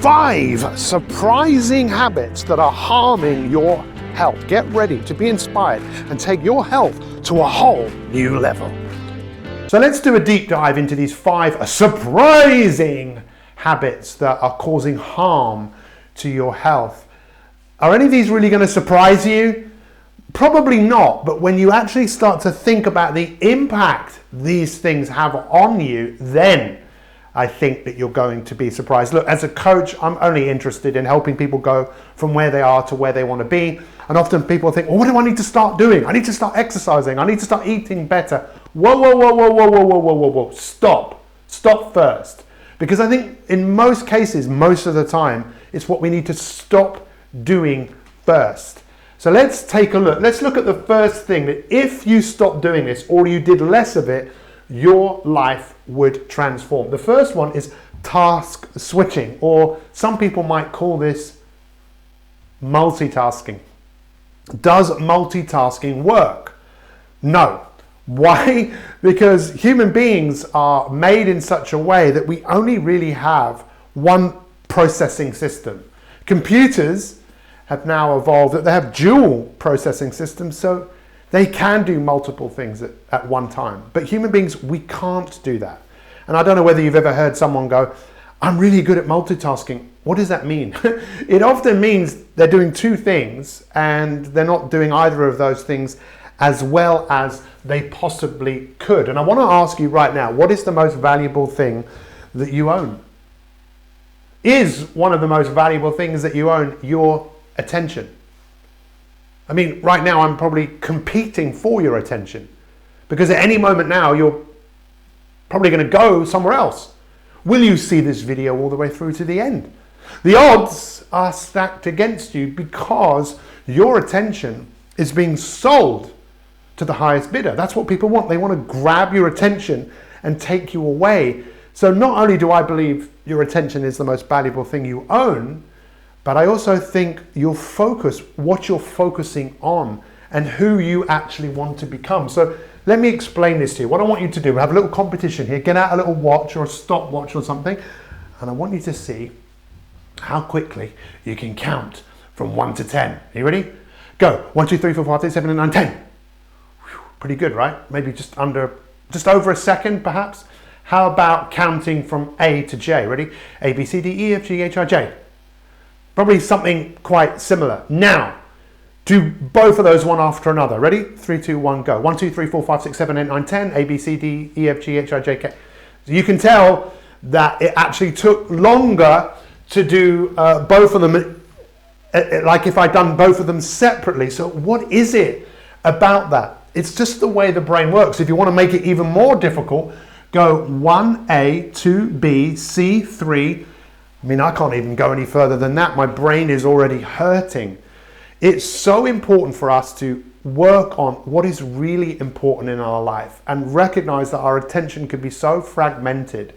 5 surprising habits that are harming your health. Get ready to be inspired and take your health to a whole new level. So let's do a deep dive into these 5 surprising habits that are causing harm to your health. Are any of these really going to surprise you? Probably not, but when you actually start to think about the impact these things have on you, then I think that you're going to be surprised. Look, as a coach, I'm only interested in helping people go from where they are to where they want to be. And often people think, well, what do I need to start doing? I need to start exercising. I need to start eating better. Whoa, whoa, whoa, whoa, whoa, whoa, whoa, whoa, whoa, whoa. Stop first. Because I think in most cases, most of the time, it's what we need to stop doing first. So let's take a look. Let's look at the first thing that if you stop doing this or you did less of it, your life would transform. The first one is task switching, or some people might call this multitasking. Does multitasking work? No. Why? Because human beings are made in such a way that we only really have one processing system. Computers have now evolved that they have dual processing systems, so they can do multiple things at one time. But human beings, we can't do that. And I don't know whether you've ever heard someone go, I'm really good at multitasking. What does that mean? It often means they're doing 2 things and they're not doing either of those things as well as they possibly could. And I want to ask you right now, what is the most valuable thing that you own? Is one of the most valuable things that you own your attention? I mean, right now I'm probably competing for your attention because at any moment now you're probably going to go somewhere else. Will you see this video all the way through to the end? The odds are stacked against you because your attention is being sold to the highest bidder. That's what people want. They want to grab your attention and take you away. So not only do I believe your attention is the most valuable thing you own, but I also think your focus, what you're focusing on and who you actually want to become. So let me explain this to you. What I want you to do, we have a little competition here. Get out a little watch or a stopwatch or something. And I want you to see how quickly you can count from 1 to 10. Are you ready? Go. 1, 2, 3, 4, 5, 6, 7, 8, 9, 10. Whew, pretty good, right? Maybe just over a second, perhaps. How about counting from A to J? Ready? A, B, C, D, E, F, G, H, I, J. Probably something quite similar. Now, do both of those one after another. Ready? 3, 2, 1, go. 1, 2, 3, 4, 5, 6, 7, 8, 9, 10. A, B, C, D, E, F, G, H, I, J, K. So you can tell that it actually took longer to do both of them, like if I'd done both of them separately. So what is it about that? It's just the way the brain works. If you want to make it even more difficult, go 1A, 2B, C, 3. I mean, I can't even go any further than that. My brain is already hurting. It's so important for us to work on what is really important in our life and recognize that our attention can be so fragmented.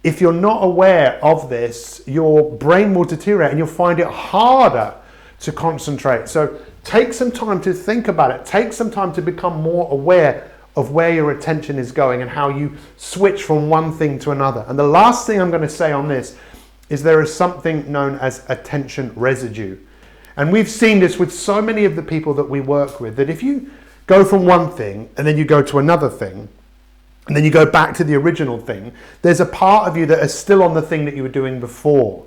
If you're not aware of this, your brain will deteriorate and you'll find it harder to concentrate. So take some time to think about it. Take some time to become more aware of where your attention is going and how you switch from one thing to another. And the last thing I'm going to say on this is there is something known as attention residue. And we've seen this with so many of the people that we work with, that if you go from one thing and then you go to another thing, and then you go back to the original thing, there's a part of you that is still on the thing that you were doing before.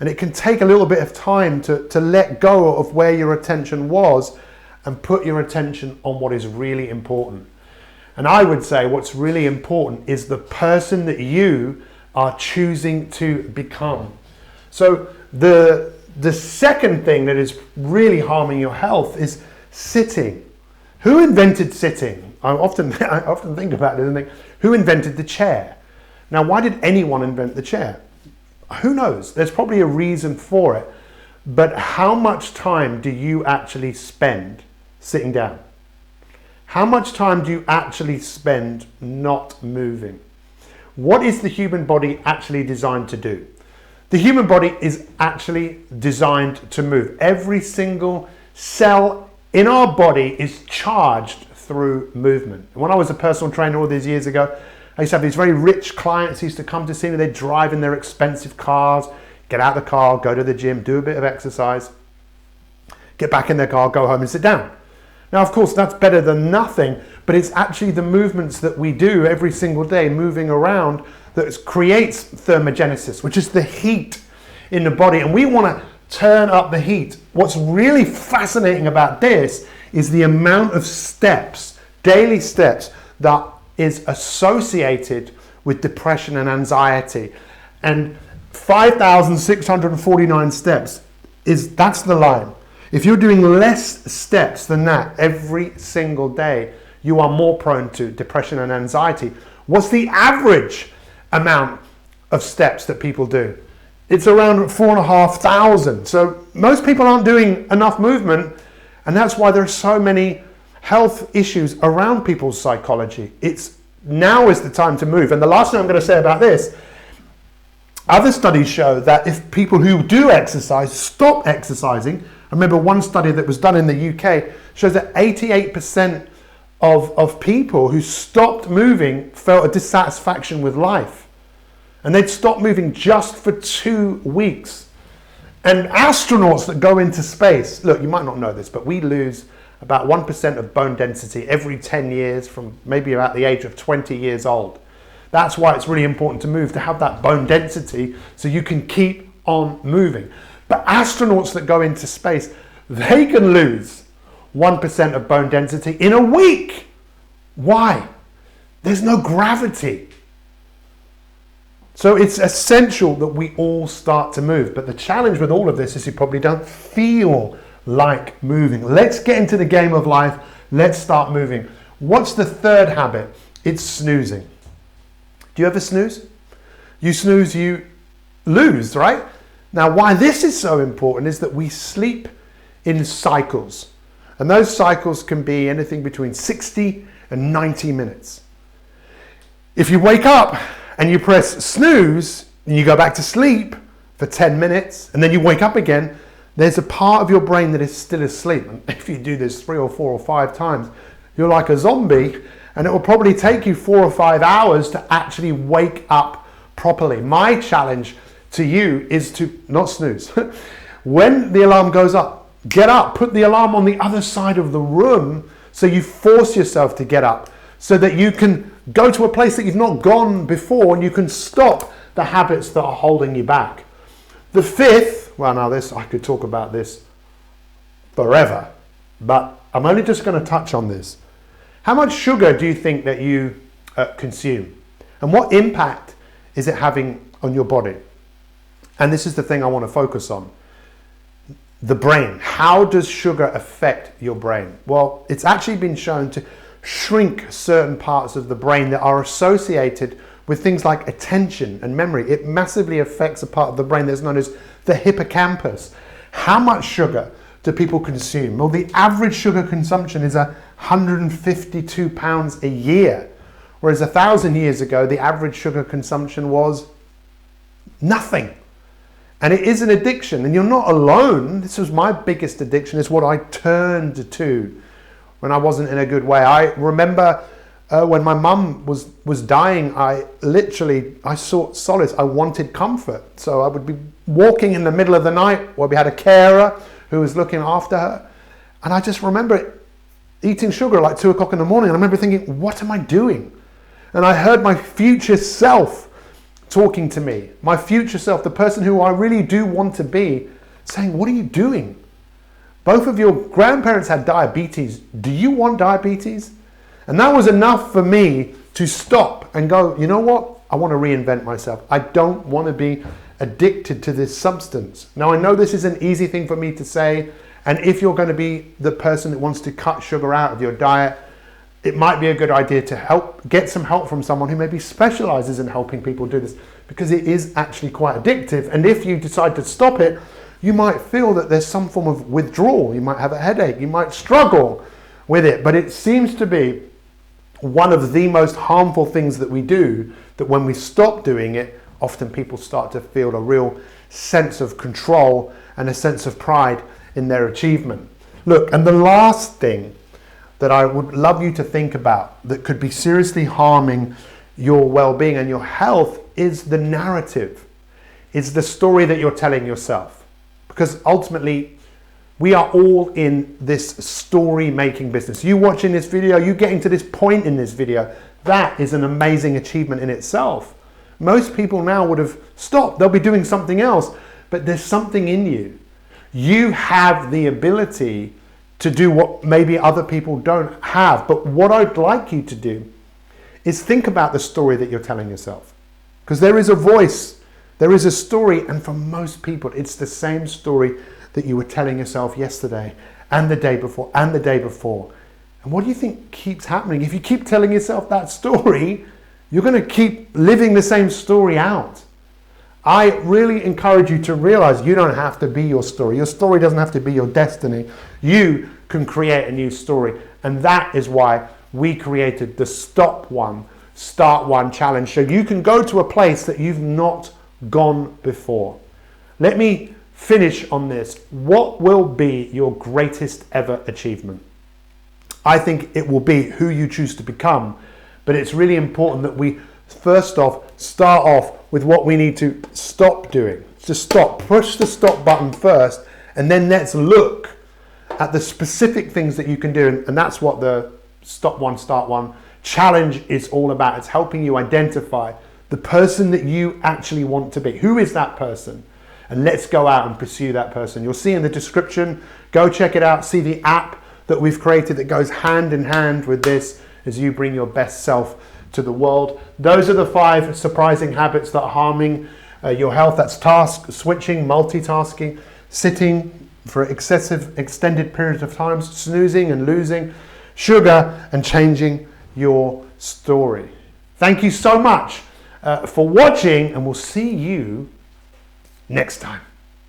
And it can take a little bit of time to let go of where your attention was and put your attention on what is really important. And I would say what's really important is the person that you are choosing to become. So the second thing that is really harming your health is sitting. Who invented sitting? I often think about it and think, who invented the chair? Now, why did anyone invent the chair? Who knows? There's probably a reason for it. But how much time do you actually spend sitting down? How much time do you actually spend not moving? What is the human body actually designed to do? The human body is actually designed to move. Every single cell in our body is charged through movement. And when I was a personal trainer all these years ago, I used to have these very rich clients who used to come to see me. They'd drive in their expensive cars, get out of the car, go to the gym, do a bit of exercise, get back in their car, go home and sit down. Now, of course, that's better than nothing, but it's actually the movements that we do every single day, moving around, that creates thermogenesis, which is the heat in the body. And we want to turn up the heat. What's really fascinating about this is the amount of steps, daily steps, that is associated with depression and anxiety. And 5,649 steps that's the line. If you're doing less steps than that every single day, you are more prone to depression and anxiety. What's the average amount of steps that people do? It's around 4,500. So most people aren't doing enough movement, and that's why there are so many health issues around people's psychology. Now is the time to move. And the last thing I'm going to say about this, other studies show that if people who do exercise stop exercising, I remember one study that was done in the UK shows that 88% of people who stopped moving felt a dissatisfaction with life. And they'd stop moving just for 2 weeks. And astronauts that go into space, look, you might not know this, but we lose about 1% of bone density every 10 years from maybe about the age of 20 years old. That's why it's really important to move, to have that bone density so you can keep on moving. But astronauts that go into space, they can lose 1% of bone density in a week. Why? There's no gravity. So it's essential that we all start to move. But the challenge with all of this is you probably don't feel like moving. Let's get into the game of life. Let's start moving. What's the third habit? It's snoozing. Do you ever snooze? You snooze, you lose, right? Now, why this is so important is that we sleep in cycles. And those cycles can be anything between 60 and 90 minutes. If you wake up and you press snooze and you go back to sleep for 10 minutes and then you wake up again, there's a part of your brain that is still asleep. And if you do this 3 or 4 or 5 times, you're like a zombie, and it will probably take you 4 or 5 hours to actually wake up properly. My challenge to you is to not snooze. When the alarm goes up, get up, put the alarm on the other side of the room so you force yourself to get up so that you can go to a place that you've not gone before and you can stop the habits that are holding you back. The fifth, well, now I could talk about this forever, but I'm only just going to touch on this. How much sugar do you think that you consume? And what impact is it having on your body? And this is the thing I want to focus on. The brain. How does sugar affect your brain? Well, it's actually been shown to shrink certain parts of the brain that are associated with things like attention and memory. It massively affects a part of the brain that's known as the hippocampus. How much sugar do people consume? Well, the average sugar consumption is 152 pounds a year, whereas 1,000 years ago, the average sugar consumption was nothing. And it is an addiction, and you're not alone. This was my biggest addiction. It's what I turned to when I wasn't in a good way. I remember when my mum was dying, I sought solace. I wanted comfort. So I would be walking in the middle of the night where we had a carer who was looking after her. And I just remember eating sugar at like 2 o'clock in the morning. And I remember thinking, what am I doing? And I heard my future self talking to me. My future self, the person who I really do want to be, saying, what are you doing? Both of your grandparents had diabetes. Do you want diabetes? And that was enough for me to stop and go, you know what? I want to reinvent myself. I don't want to be addicted to this substance. Now, I know this is an easy thing for me to say. And if you're going to be the person that wants to cut sugar out of your diet, it might be a good idea to get some help from someone who maybe specializes in helping people do this, because it is actually quite addictive. And if you decide to stop it, you might feel that there's some form of withdrawal. You might have a headache. You might struggle with it. But it seems to be one of the most harmful things that we do, that when we stop doing it, often people start to feel a real sense of control and a sense of pride in their achievement. Look, and the last thing that I would love you to think about that could be seriously harming your well-being and your health is the narrative. is the story that you're telling yourself. Because ultimately, we are all in this story making business. You watching this video, you getting to this point in this video, that is an amazing achievement in itself. Most people now would have stopped. They'll be doing something else, but there's something in you. You have the ability to do what maybe other people don't have. But what I'd like you to do is think about the story that you're telling yourself. Because there is a voice, there is a story, and for most people, it's the same story that you were telling yourself yesterday and the day before and the day before. And what do you think keeps happening? If you keep telling yourself that story, you're going to keep living the same story out. I really encourage you to realize you don't have to be your story. Your story doesn't have to be your destiny. You can create a new story. And that is why we created the Stop One, Start One challenge. So you can go to a place that you've not gone before. Let me finish on this. What will be your greatest ever achievement? I think it will be who you choose to become. But it's really important that we first off start off with what we need to stop doing. Just stop. Push the stop button first, and then let's look at the specific things that you can do. And that's what the Stop One, Start One challenge is all about. It's helping you identify the person that you actually want to be. Who is that person? And let's go out and pursue that person. You'll see in the description, go check it out. See the app that we've created that goes hand in hand with this as you bring your best self to the world. Those are the 5 surprising habits that are harming your health. That's task switching, multitasking, sitting for excessive extended periods of time, snoozing and losing, sugar, and changing your story. Thank you so much for watching, and we'll see you next time.